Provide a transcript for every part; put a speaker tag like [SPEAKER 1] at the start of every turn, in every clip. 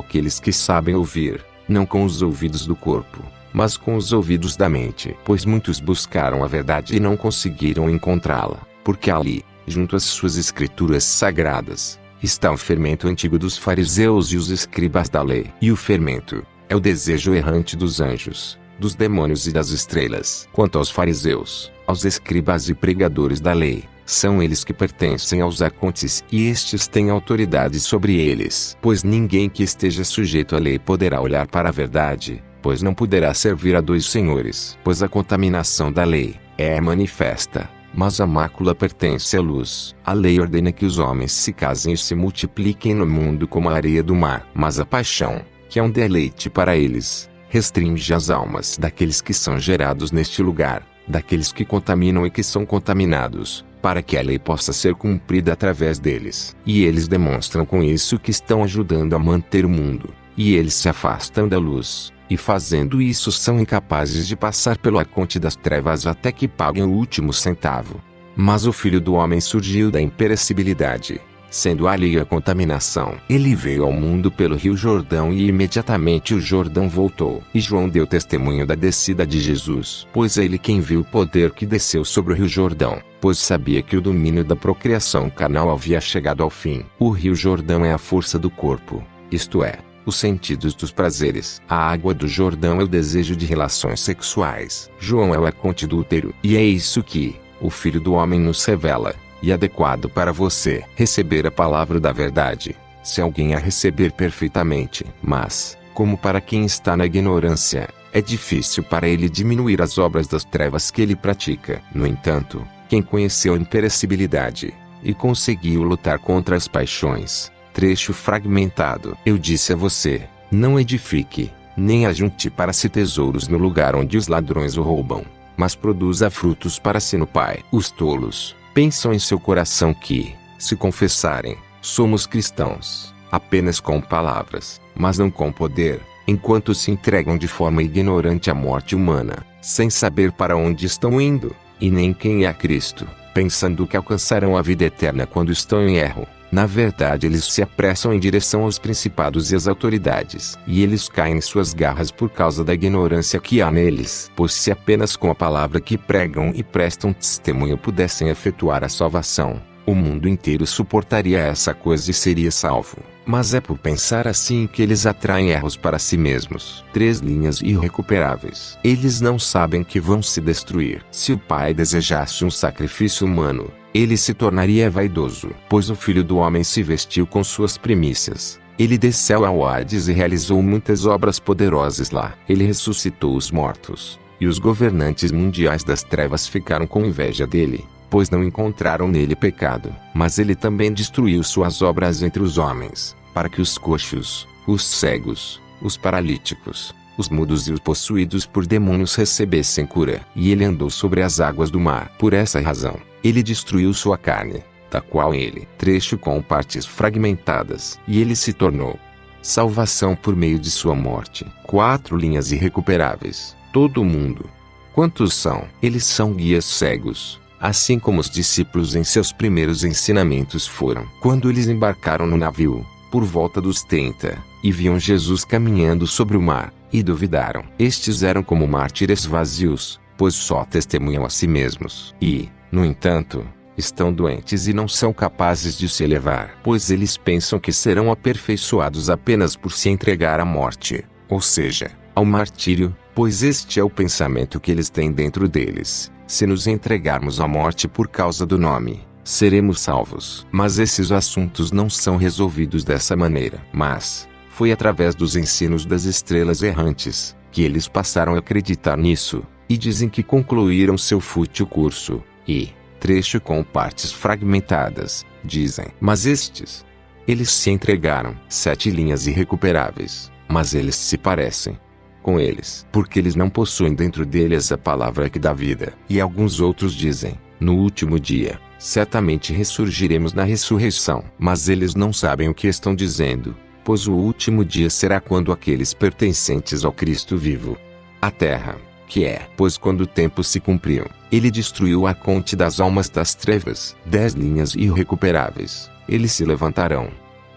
[SPEAKER 1] aqueles que sabem ouvir, não com os ouvidos do corpo, mas com os ouvidos da mente. Pois muitos buscaram a verdade e não conseguiram encontrá-la, porque ali, junto às suas escrituras sagradas, está o fermento antigo dos fariseus e os escribas da lei. E o fermento é o desejo errante dos anjos, dos demônios e das estrelas. Quanto aos fariseus, aos escribas e pregadores da lei, são eles que pertencem aos arcontes, e estes têm autoridade sobre eles. Pois ninguém que esteja sujeito à lei poderá olhar para a verdade, pois não poderá servir a dois senhores. Pois a contaminação da lei é manifesta, mas a mácula pertence à luz. A lei ordena que os homens se casem e se multipliquem no mundo como a areia do mar. Mas a paixão, que é um deleite para eles, restringe as almas daqueles que são gerados neste lugar, daqueles que contaminam e que são contaminados, para que a lei possa ser cumprida através deles. E eles demonstram com isso que estão ajudando a manter o mundo, e eles se afastam da luz, e fazendo isso são incapazes de passar pelo arconte das trevas até que paguem o último centavo. Mas o Filho do Homem surgiu da imperecibilidade, sendo alheio à contaminação. Ele veio ao mundo pelo rio Jordão e imediatamente o Jordão voltou. E João deu testemunho da descida de Jesus, pois é ele quem viu o poder que desceu sobre o rio Jordão, pois sabia que o domínio da procriação carnal havia chegado ao fim. O rio Jordão é a força do corpo, isto é, os sentidos dos prazeres. A água do Jordão é o desejo de relações sexuais. João é o arconte do útero. E é isso que o Filho do Homem nos revela, e adequado para você receber a palavra da verdade, se alguém a receber perfeitamente. Mas, como para quem está na ignorância, é difícil para ele diminuir as obras das trevas que ele pratica. No entanto, quem conheceu a imperecibilidade, e conseguiu lutar contra as paixões. Trecho fragmentado. Eu disse a você, não edifique, nem ajunte para si tesouros no lugar onde os ladrões o roubam, mas produza frutos para si no Pai. Os tolos pensam em seu coração que, se confessarem, somos cristãos, apenas com palavras, mas não com poder, enquanto se entregam de forma ignorante à morte humana, sem saber para onde estão indo, e nem quem é Cristo, pensando que alcançarão a vida eterna quando estão em erro. Na verdade, eles se apressam em direção aos principados e às autoridades, e eles caem em suas garras por causa da ignorância que há neles. Pois se apenas com a palavra que pregam e prestam testemunho pudessem efetuar a salvação, o mundo inteiro suportaria essa coisa e seria salvo. Mas é por pensar assim que eles atraem erros para si mesmos. 3 linhas irrecuperáveis. Eles não sabem que vão se destruir. Se o Pai desejasse um sacrifício humano, ele se tornaria vaidoso. Pois o Filho do Homem se vestiu com suas primícias. Ele desceu ao Hades e realizou muitas obras poderosas lá. Ele ressuscitou os mortos, e os governantes mundiais das trevas ficaram com inveja dele, pois não encontraram nele pecado. Mas ele também destruiu suas obras entre os homens, para que os coxos, os cegos, os paralíticos, os mudos e os possuídos por demônios recebessem cura. E ele andou sobre as águas do mar. Por essa razão, ele destruiu sua carne, da qual ele, trecho com partes fragmentadas, e ele se tornou salvação por meio de sua morte. 4 linhas irrecuperáveis. Todo mundo. Quantos são? Eles são guias cegos, assim como os discípulos em seus primeiros ensinamentos foram. Quando eles embarcaram no navio, por volta dos 30, e viam Jesus caminhando sobre o mar, e duvidaram. Estes eram como mártires vazios, pois só testemunham a si mesmos. E, no entanto, estão doentes e não são capazes de se elevar. Pois eles pensam que serão aperfeiçoados apenas por se entregar à morte, ou seja, ao martírio, pois este é o pensamento que eles têm dentro deles. Se nos entregarmos à morte por causa do nome, seremos salvos. Mas esses assuntos não são resolvidos dessa maneira. Mas, foi através dos ensinos das estrelas errantes, que eles passaram a acreditar nisso, e dizem que concluíram seu fútil curso, e, trecho com partes fragmentadas, dizem. Mas estes, eles se entregaram. 7 linhas irrecuperáveis, mas eles se parecem com eles, porque eles não possuem dentro deles a palavra que dá vida. E alguns outros dizem, no último dia, certamente ressurgiremos na ressurreição. Mas eles não sabem o que estão dizendo, pois o último dia será quando aqueles pertencentes ao Cristo vivo, a terra, que é, pois quando o tempo se cumpriu, ele destruiu a arconte das almas das trevas. 10 linhas irrecuperáveis. Eles se levantarão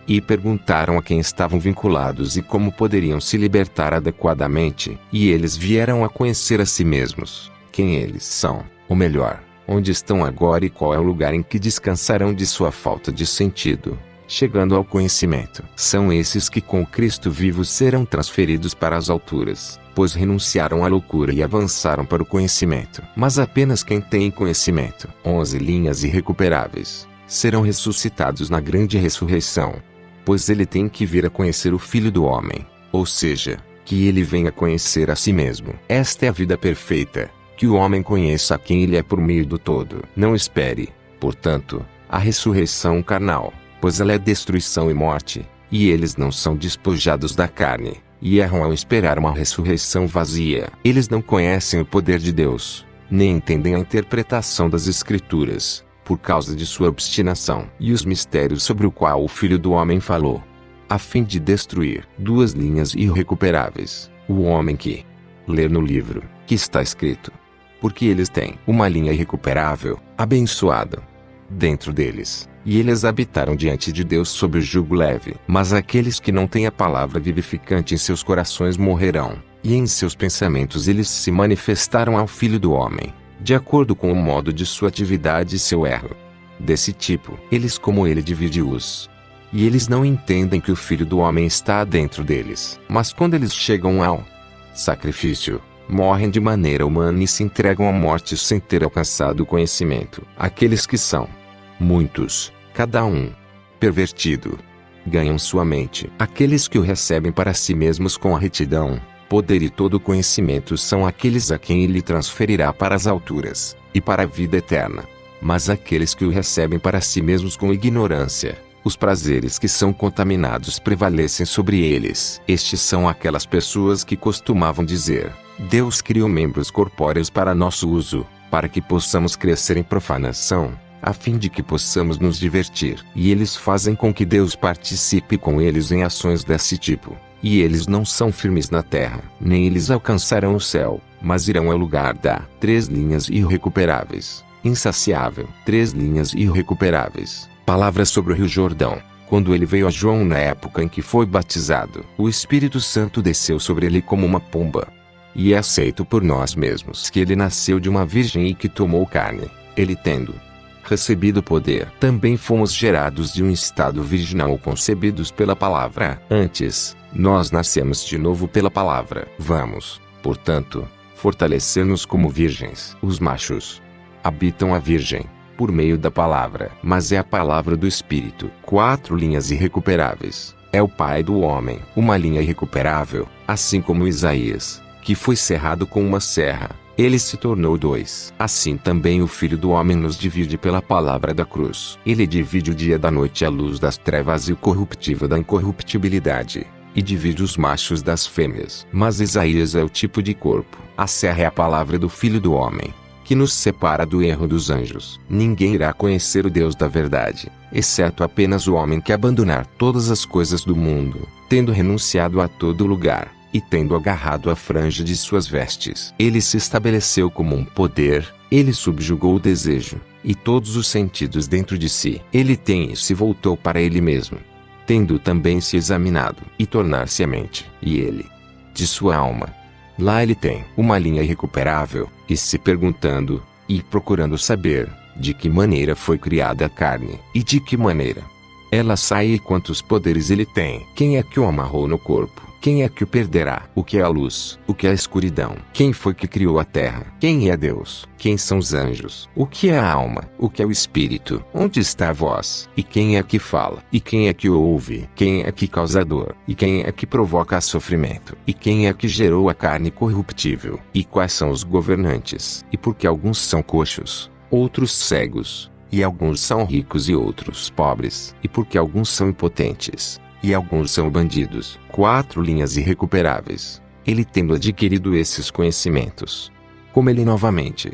[SPEAKER 1] E perguntaram a quem estavam vinculados e como poderiam se libertar adequadamente. E eles vieram a conhecer a si mesmos, quem eles são, ou melhor, onde estão agora e qual é o lugar em que descansarão de sua falta de sentido. Chegando ao conhecimento. São esses que com Cristo vivo serão transferidos para as alturas, pois renunciaram à loucura e avançaram para o conhecimento. Mas apenas quem tem conhecimento, 11 linhas irrecuperáveis, serão ressuscitados na grande ressurreição. Pois ele tem que vir a conhecer o Filho do Homem, ou seja, que ele venha conhecer a si mesmo. Esta é a vida perfeita, que o homem conheça a quem ele é por meio do todo. Não espere, portanto, a ressurreição carnal, pois ela é destruição e morte, e eles não são despojados da carne, e erram ao esperar uma ressurreição vazia. Eles não conhecem o poder de Deus, nem entendem a interpretação das Escrituras, por causa de sua obstinação e os mistérios sobre o qual o Filho do Homem falou, a fim de destruir 2 linhas irrecuperáveis, o homem que ler no livro, que está escrito. Porque eles têm uma linha irrecuperável, abençoada, dentro deles, e eles habitaram diante de Deus sob o jugo leve. Mas aqueles que não têm a palavra vivificante em seus corações morrerão, e em seus pensamentos eles se manifestaram ao Filho do Homem, de acordo com o modo de sua atividade e seu erro. Desse tipo, eles como ele divide-os. E eles não entendem que o Filho do Homem está dentro deles. Mas quando eles chegam ao sacrifício, morrem de maneira humana e se entregam à morte sem ter alcançado o conhecimento. Aqueles que são muitos, cada um pervertido, ganham sua mente. Aqueles que o recebem para si mesmos com a retidão, poder e todo conhecimento são aqueles a quem ele transferirá para as alturas, e para a vida eterna. Mas aqueles que o recebem para si mesmos com ignorância, os prazeres que são contaminados prevalecem sobre eles. Estes são aquelas pessoas que costumavam dizer: Deus criou membros corpóreos para nosso uso, para que possamos crescer em profanação, a fim de que possamos nos divertir. E eles fazem com que Deus participe com eles em ações desse tipo. E eles não são firmes na terra, nem eles alcançarão o céu, mas irão ao lugar da 3 linhas irrecuperáveis, insaciável. 3 linhas irrecuperáveis. Palavras sobre o Rio Jordão. Quando ele veio a João na época em que foi batizado, o Espírito Santo desceu sobre ele como uma pomba. E é aceito por nós mesmos que ele nasceu de uma virgem e que tomou carne. Ele tendo recebido poder, também fomos gerados de um estado virginal concebidos pela palavra. Antes, nós nascemos de novo pela palavra. Vamos, portanto, fortalecer-nos como virgens. Os machos habitam a virgem, por meio da palavra. Mas é a palavra do Espírito. 4 linhas irrecuperáveis. É o Pai do homem. Uma linha irrecuperável, assim como Isaías, que foi cerrado com uma serra. Ele se tornou 2. Assim também o Filho do Homem nos divide pela palavra da cruz. Ele divide o dia da noite, a luz das trevas e o corruptível da incorruptibilidade. E divide os machos das fêmeas. Mas Isaías é o tipo de corpo. A serra é a palavra do Filho do Homem, que nos separa do erro dos anjos. Ninguém irá conhecer o Deus da verdade, exceto apenas o homem que abandonar todas as coisas do mundo, tendo renunciado a todo lugar, e tendo agarrado a franja de suas vestes. Ele se estabeleceu como um poder, ele subjugou o desejo, e todos os sentidos dentro de si. Ele tem e se voltou para ele mesmo, tendo também se examinado, e tornar-se a mente, e ele, de sua alma. Lá ele tem uma linha irrecuperável, e se perguntando, e procurando saber, de que maneira foi criada a carne, e de que maneira ela sai e quantos poderes ele tem. Quem é que o amarrou no corpo? Quem é que o perderá? O que é a luz? O que é a escuridão? Quem foi que criou a terra? Quem é Deus? Quem são os anjos? O que é a alma? O que é o espírito? Onde está a voz? E quem é que fala? E quem é que ouve? Quem é que causa dor? E quem é que provoca sofrimento? E quem é que gerou a carne corruptível? E quais são os governantes? E por que alguns são coxos, outros cegos, e alguns são ricos e outros pobres? E por que alguns são impotentes, e alguns são bandidos? 4 linhas irrecuperáveis. Ele tendo adquirido esses conhecimentos, como ele novamente,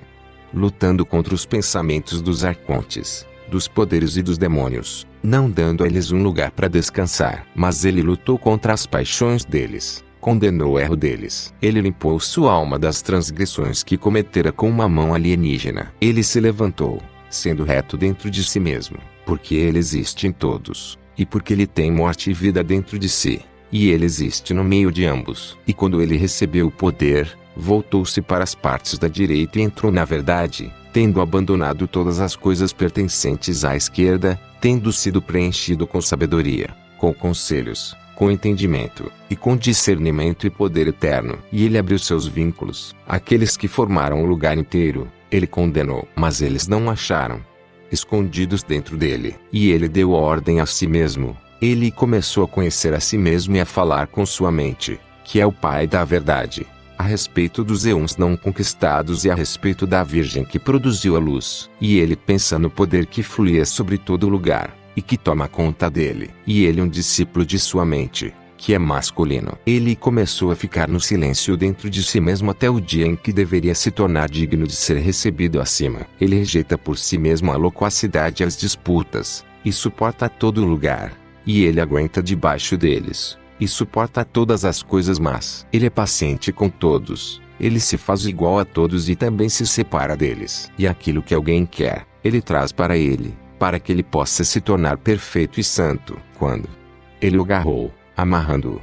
[SPEAKER 1] lutando contra os pensamentos dos arcontes, dos poderes e dos demônios, não dando a eles um lugar para descansar. Mas ele lutou contra as paixões deles, condenou o erro deles. Ele limpou sua alma das transgressões que cometera com uma mão alienígena. Ele se levantou, sendo reto dentro de si mesmo, porque ele existe em todos, e porque ele tem morte e vida dentro de si, e ele existe no meio de ambos. E quando ele recebeu o poder, voltou-se para as partes da direita e entrou na verdade, tendo abandonado todas as coisas pertencentes à esquerda, tendo sido preenchido com sabedoria, com conselhos, com entendimento, e com discernimento e poder eterno. E ele abriu seus vínculos. Aqueles que formaram o lugar inteiro, ele condenou. Mas eles não acharam, escondidos dentro dele. E ele deu ordem a si mesmo. Ele começou a conhecer a si mesmo e a falar com sua mente, que é o Pai da verdade, a respeito dos eons não conquistados e a respeito da Virgem que produziu a luz. E ele pensa no poder que fluía sobre todo lugar, e que toma conta dele. E ele um discípulo de sua mente, que é masculino. Ele começou a ficar no silêncio dentro de si mesmo até o dia em que deveria se tornar digno de ser recebido acima. Ele rejeita por si mesmo a loquacidade e as disputas, e suporta a todo lugar, e ele aguenta debaixo deles, e suporta todas as coisas más. Ele é paciente com todos, ele se faz igual a todos e também se separa deles. E aquilo que alguém quer, ele traz para ele, para que ele possa se tornar perfeito e santo. Quando ele o agarrou, amarrando-o,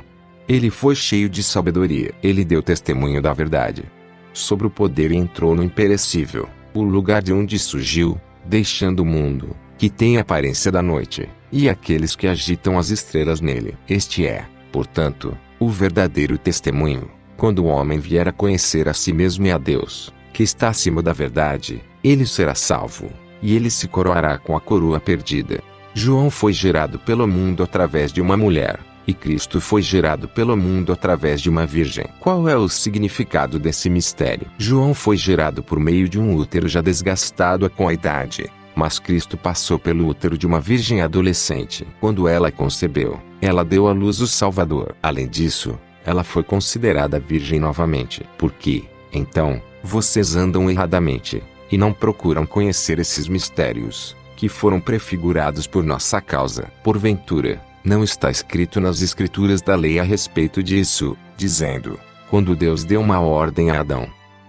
[SPEAKER 1] ele foi cheio de sabedoria. Ele deu testemunho da verdade sobre o poder e entrou no imperecível, o lugar de onde surgiu, deixando o mundo, que tem a aparência da noite, e aqueles que agitam as estrelas nele. Este é, portanto, o verdadeiro testemunho. Quando o homem vier a conhecer a si mesmo e a Deus, que está acima da verdade, ele será salvo, e ele se coroará com a coroa perdida. João foi gerado pelo mundo através de uma mulher, e Cristo foi gerado pelo mundo através de uma virgem. Qual é o significado desse mistério? João foi gerado por meio de um útero já desgastado com a idade, mas Cristo passou pelo útero de uma virgem adolescente. Quando ela concebeu, ela deu à luz o Salvador. Além disso, ela foi considerada virgem novamente. Por que, então, vocês andam erradamente, e não procuram conhecer esses mistérios, que foram prefigurados por nossa causa? Porventura, não está escrito nas Escrituras da lei a respeito disso, dizendo, quando Deus deu uma ordem a Adão,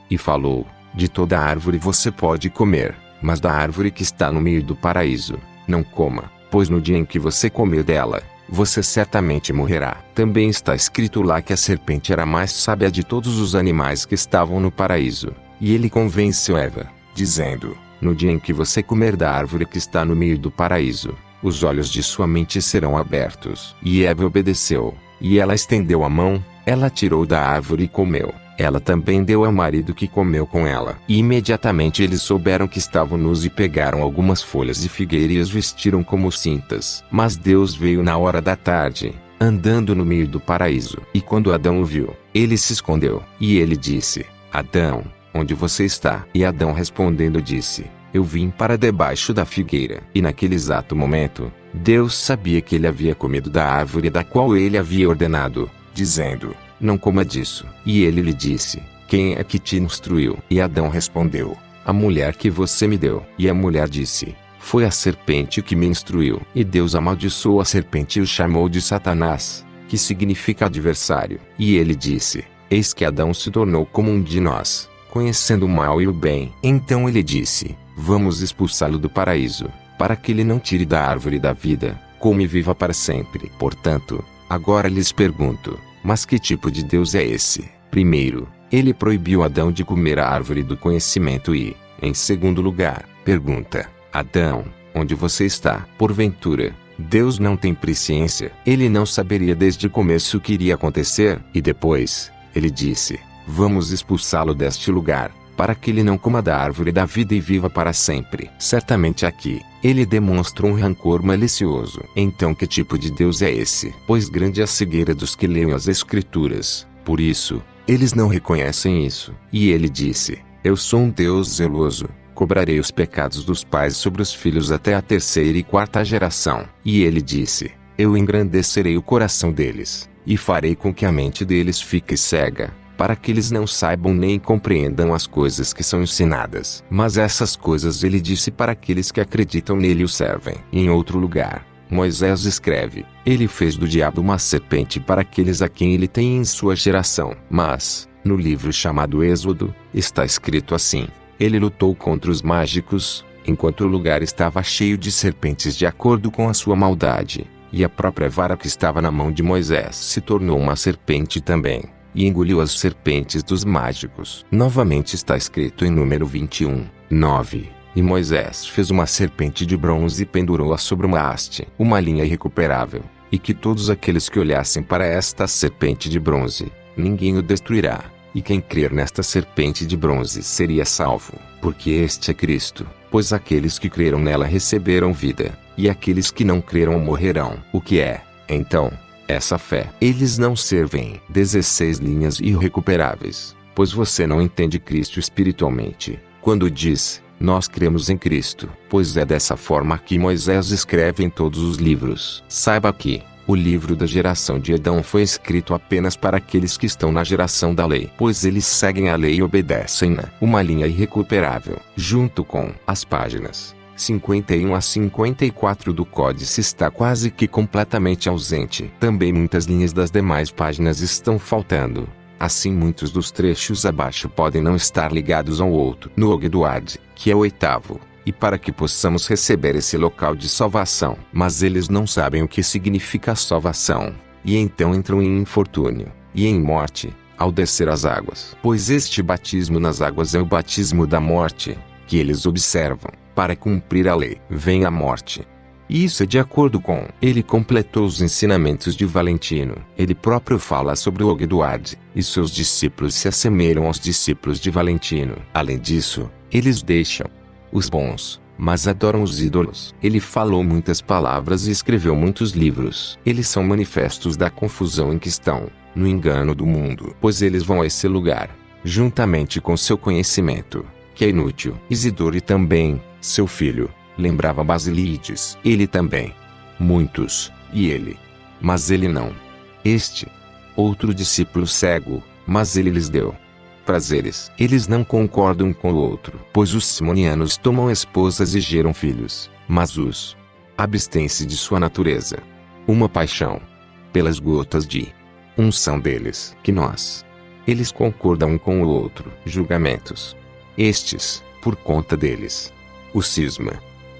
[SPEAKER 1] e falou, de toda árvore você pode comer, mas da árvore que está no meio do paraíso, não coma, pois no dia em que você comer dela, você certamente morrerá. Também está escrito lá que a serpente era a mais sábia de todos os animais que estavam no paraíso, e ele convenceu Eva, dizendo, no dia em que você comer da árvore que está no meio do paraíso, os olhos de sua mente serão abertos. E Eva obedeceu, e ela estendeu a mão, ela tirou da árvore e comeu. Ela também deu ao marido que comeu com ela. E imediatamente eles souberam que estavam nus e pegaram algumas folhas de figueira e as vestiram como cintas. Mas Deus veio na hora da tarde, andando no meio do paraíso. E quando Adão o viu, ele se escondeu. E ele disse, Adão, onde você está? E Adão respondendo disse, eu vim para debaixo da figueira. E naquele exato momento, Deus sabia que ele havia comido da árvore da qual ele havia ordenado, dizendo, não coma disso. E ele lhe disse, quem é que te instruiu? E Adão respondeu, a mulher que você me deu. E a mulher disse, foi a serpente que me instruiu. E Deus amaldiçoou a serpente e o chamou de Satanás, que significa adversário. E ele disse, eis que Adão se tornou como um de nós, conhecendo o mal e o bem. Então ele disse, vamos expulsá-lo do paraíso, para que ele não tire da árvore da vida, come e viva para sempre. Portanto, agora lhes pergunto, mas que tipo de Deus é esse? Primeiro, ele proibiu Adão de comer a árvore do conhecimento e, em segundo lugar, pergunta, Adão, onde você está? Porventura, Deus não tem presciência? Ele não saberia desde o começo o que iria acontecer? E depois, ele disse, vamos expulsá-lo deste lugar, para que ele não coma da árvore da vida e viva para sempre. Certamente aqui, ele demonstra um rancor malicioso. Então que tipo de Deus é esse? Pois grande é a cegueira dos que leem as Escrituras, por isso, eles não reconhecem isso. E ele disse, eu sou um Deus zeloso, cobrarei os pecados dos pais sobre os filhos até a terceira e quarta geração. E ele disse, eu engrandecerei o coração deles, e farei com que a mente deles fique cega, para que eles não saibam nem compreendam as coisas que são ensinadas. Mas essas coisas ele disse para aqueles que acreditam nele e o servem. Em outro lugar, Moisés escreve, ele fez do diabo uma serpente para aqueles a quem ele tem em sua geração. Mas, no livro chamado Êxodo, está escrito assim, ele lutou contra os mágicos, enquanto o lugar estava cheio de serpentes de acordo com a sua maldade. E a própria vara que estava na mão de Moisés se tornou uma serpente também, e engoliu as serpentes dos mágicos. Novamente está escrito em Número 21, 9. E Moisés fez uma serpente de bronze e pendurou-a sobre uma haste, uma linha irrecuperável, e que todos aqueles que olhassem para esta serpente de bronze, ninguém o destruirá. E quem crer nesta serpente de bronze seria salvo, porque este é Cristo, pois aqueles que creram nela receberam vida, e aqueles que não creram morrerão. O que é, então, essa fé? Eles não servem 16 linhas irrecuperáveis, pois você não entende Cristo espiritualmente, quando diz, nós cremos em Cristo, pois é dessa forma que Moisés escreve em todos os livros. Saiba que o livro da geração de Adão foi escrito apenas para aqueles que estão na geração da lei, pois eles seguem a lei e obedecem-na. Uma linha irrecuperável, junto com as páginas 51 a 54 do códice está quase que completamente ausente. Também muitas linhas das demais páginas estão faltando. Assim muitos dos trechos abaixo podem não estar ligados ao outro. No Ogdoad, que é o oitavo, e para que possamos receber esse local de salvação. Mas eles não sabem o que significa salvação, e então entram em infortúnio, e em morte, ao descer as águas. Pois este batismo nas águas é o batismo da morte, que eles observam, para cumprir a lei. Vem a morte. E isso é de acordo com. Ele completou os ensinamentos de Valentino. Ele próprio fala sobre o Ogdoad, e seus discípulos se assemelham aos discípulos de Valentino. Além disso, eles deixam os bons, mas adoram os ídolos. Ele falou muitas palavras e escreveu muitos livros. Eles são manifestos da confusão em que estão, no engano do mundo. Pois eles vão a esse lugar, juntamente com seu conhecimento, que é inútil. Isidoro e também, seu filho, lembrava Basílides. Ele também. Muitos, e ele. Mas ele não. Este. Outro discípulo cego, mas ele lhes deu prazeres. Eles não concordam um com o outro, pois os simonianos tomam esposas e geram filhos, mas os abstêm-se de sua natureza. Uma paixão pelas gotas de unção deles, que nós. Eles concordam um com o outro. Julgamentos. Estes, por conta deles. O cisma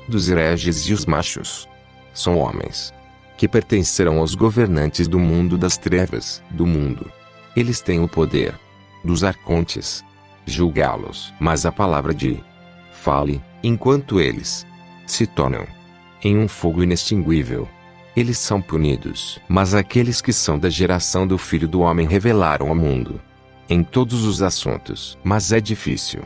[SPEAKER 1] dos hereges e os machos são homens que pertencerão aos governantes do mundo das trevas, do mundo. Eles têm o poder dos arcontes julgá-los. Mas a palavra de fale, enquanto eles se tornam em um fogo inextinguível, eles são punidos. Mas aqueles que são da geração do Filho do Homem revelaram ao mundo em todos os assuntos. Mas é difícil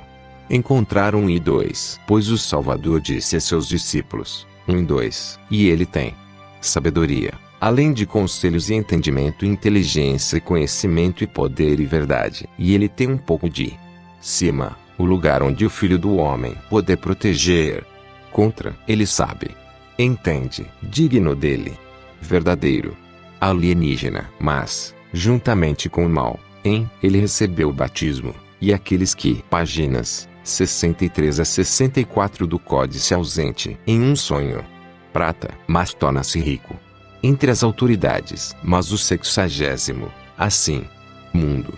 [SPEAKER 1] encontrar 1 e 2, pois o Salvador disse a seus discípulos, 1 e 2, e ele tem sabedoria, além de conselhos e entendimento, inteligência e conhecimento e poder e verdade. E ele tem um pouco de cima, o lugar onde o Filho do Homem poder proteger contra. Ele sabe, entende, digno dele, verdadeiro, alienígena. Mas, juntamente com o mal, ele recebeu o batismo, e aqueles que, páginas 63 a 64 do códice ausente, em um sonho, prata, mas torna-se rico entre as autoridades. Mas o 60º, assim, mundo,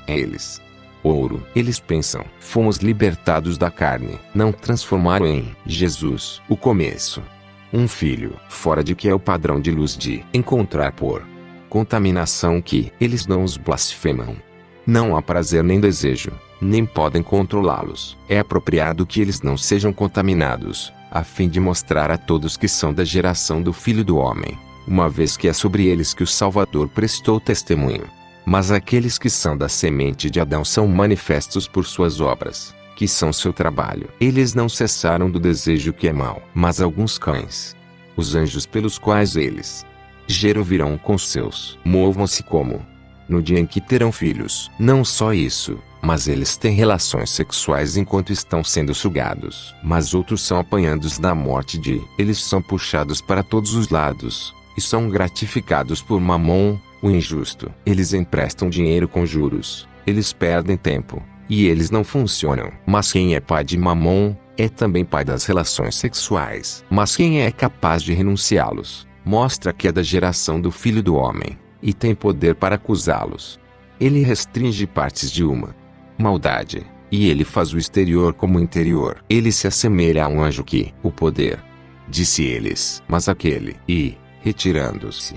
[SPEAKER 1] eles, ouro. Eles pensam, fomos libertados da carne. Não transformaram em Jesus o começo. Um filho, fora de que é o padrão de luz de encontrar por contaminação que eles não os blasfemam. Não há prazer nem desejo, nem podem controlá-los. É apropriado que eles não sejam contaminados, a fim de mostrar a todos que são da geração do Filho do Homem, uma vez que é sobre eles que o Salvador prestou testemunho. Mas aqueles que são da semente de Adão são manifestos por suas obras, que são seu trabalho. Eles não cessaram do desejo que é mau. Mas alguns cães, os anjos pelos quais eles geram, virão com seus. Movam-se como no dia em que terão filhos. Não só isso, mas eles têm relações sexuais enquanto estão sendo sugados. Mas outros são apanhados na morte de. Eles são puxados para todos os lados, e são gratificados por Mamon, o injusto. Eles emprestam dinheiro com juros, eles perdem tempo, e eles não funcionam. Mas quem é pai de Mamon, é também pai das relações sexuais. Mas quem é capaz de renunciá-los, mostra que é da geração do Filho do Homem, e tem poder para acusá-los. Ele restringe partes de uma maldade, e ele faz o exterior como o interior. Ele se assemelha a um anjo que, o poder, disse eles. Mas aquele, retirando-se.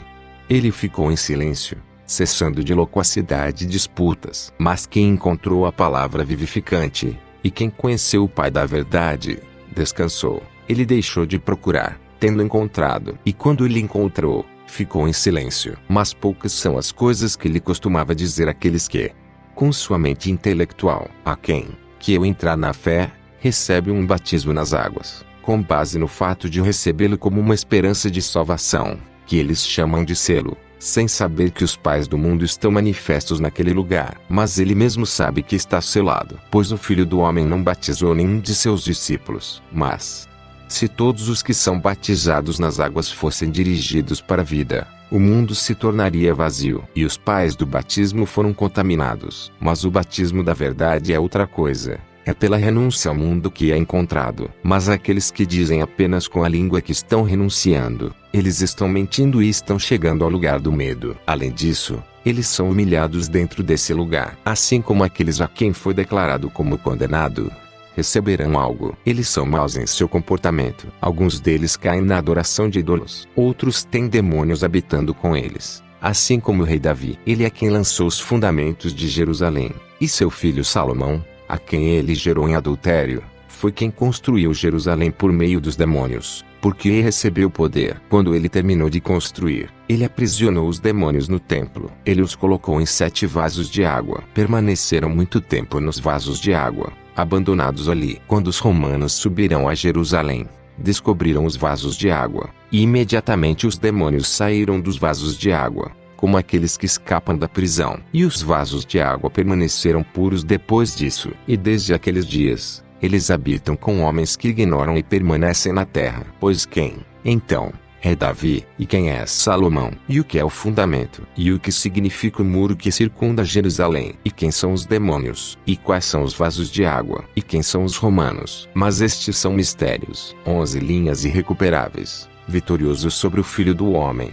[SPEAKER 1] Ele ficou em silêncio, cessando de loquacidade e disputas. Mas quem encontrou a palavra vivificante, e quem conheceu o Pai da verdade, descansou. Ele deixou de procurar, tendo encontrado. E quando ele encontrou, ficou em silêncio. Mas poucas são as coisas que ele costumava dizer àqueles que, com sua mente intelectual, a quem, que eu entrar na fé, recebe um batismo nas águas, com base no fato de recebê-lo como uma esperança de salvação, que eles chamam de selo, sem saber que os pais do mundo estão manifestos naquele lugar. Mas ele mesmo sabe que está selado, pois o Filho do Homem não batizou nenhum de seus discípulos. Mas, se todos os que são batizados nas águas fossem dirigidos para a vida, o mundo se tornaria vazio. E os pais do batismo foram contaminados. Mas o batismo da verdade é outra coisa. É pela renúncia ao mundo que é encontrado. Mas aqueles que dizem apenas com a língua que estão renunciando, eles estão mentindo e estão chegando ao lugar do medo. Além disso, eles são humilhados dentro desse lugar. Assim como aqueles a quem foi declarado como condenado, receberão algo. Eles são maus em seu comportamento. Alguns deles caem na adoração de ídolos. Outros têm demônios habitando com eles. Assim como o rei Davi, ele é quem lançou os fundamentos de Jerusalém. E seu filho Salomão, a quem ele gerou em adultério, foi quem construiu Jerusalém por meio dos demônios, porque ele recebeu poder. Quando ele terminou de construir, ele aprisionou os demônios no templo. Ele os colocou em 7 vasos de água. Permaneceram muito tempo nos vasos de água, abandonados ali. Quando os romanos subiram a Jerusalém, descobriram os vasos de água, e imediatamente os demônios saíram dos vasos de água, como aqueles que escapam da prisão. E os vasos de água permaneceram puros depois disso. E desde aqueles dias, eles habitam com homens que ignoram e permanecem na terra. Pois quem, então, é Davi, e quem é Salomão? E o que é o fundamento? E o que significa o muro que circunda Jerusalém? E quem são os demônios? E quais são os vasos de água? E quem são os romanos? Mas estes são mistérios. 11 linhas irrecuperáveis. Vitorioso sobre o Filho do Homem,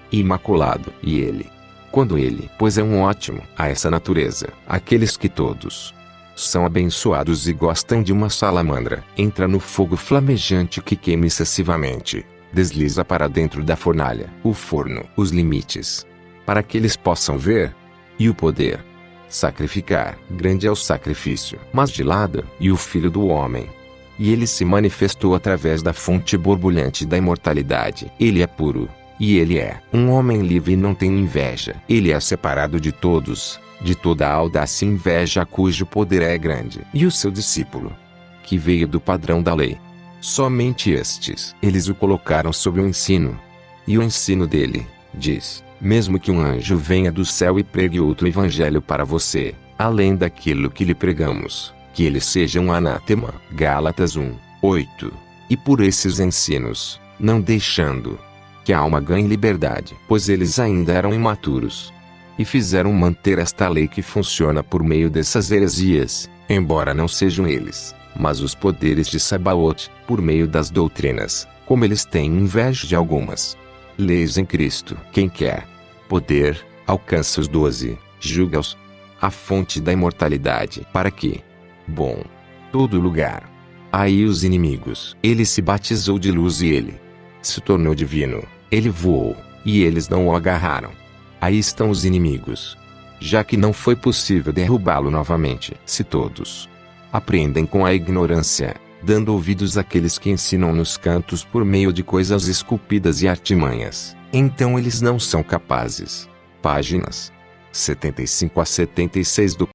[SPEAKER 1] imaculado. E ele, quando ele, pois é um ótimo, a essa natureza, aqueles que todos são abençoados e gostam de uma salamandra, entra no fogo flamejante que queima excessivamente, desliza para dentro da fornalha, o forno, os limites, para que eles possam ver, e o poder sacrificar. Grande é o sacrifício, mas de lado, e o Filho do Homem. E ele se manifestou através da fonte borbulhante da imortalidade. Ele é puro, e ele é um homem livre e não tem inveja. Ele é separado de todos, de toda a audácia e inveja cujo poder é grande. E o seu discípulo, que veio do padrão da lei, somente estes, eles o colocaram sob o ensino. E o ensino dele, diz, mesmo que um anjo venha do céu e pregue outro evangelho para você, além daquilo que lhe pregamos, que ele seja um anátema. Gálatas 1:8. E por esses ensinos, não deixando que a alma ganhe liberdade, pois eles ainda eram imaturos, e fizeram manter esta lei que funciona por meio dessas heresias, embora não sejam eles, mas os poderes de Sabaote, por meio das doutrinas, como eles têm inveja de algumas leis em Cristo. Quem quer poder, alcança os 12, julga-os, a fonte da imortalidade, para que, bom, todo lugar, aí os inimigos. Ele se batizou de luz e ele se tornou divino. Ele voou, e eles não o agarraram. Aí estão os inimigos, já que não foi possível derrubá-lo novamente. Se todos aprendem com a ignorância, dando ouvidos àqueles que ensinam nos cantos por meio de coisas esculpidas e artimanhas, então eles não são capazes. Páginas 75 a 76 do